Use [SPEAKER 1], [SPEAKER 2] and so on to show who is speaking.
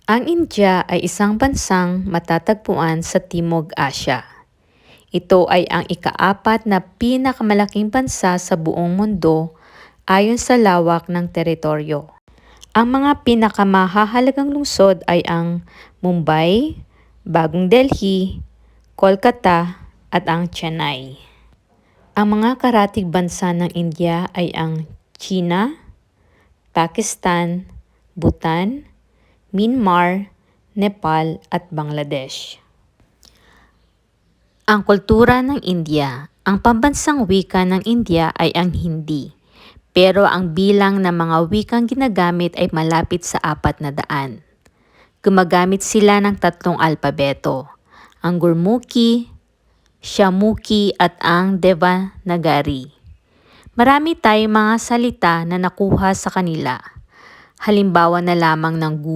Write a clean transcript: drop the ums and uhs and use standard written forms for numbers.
[SPEAKER 1] Ang India ay isang bansang matatagpuan sa Timog Asya. Ito ay ang ika-4 na pinakamalaking bansa sa buong mundo ayon sa lawak ng teritoryo. Ang mga pinakamahahalagang lungsod ay ang Mumbai, Bagong Delhi, Kolkata at ang Chennai. Ang mga karatig bansa ng India ay ang China, Pakistan, Bhutan, Myanmar, Nepal at Bangladesh. Ang kultura ng India. Ang pambansang wika ng India ay ang Hindi, pero ang bilang ng mga wikang ginagamit ay malapit sa 400. Gumagamit sila ng 3 alpabeto, ang Gurmukhi, Shyamukhi at ang Devanagari. Marami tayong mga salita na nakuha sa kanila. Halimbawa na lamang ng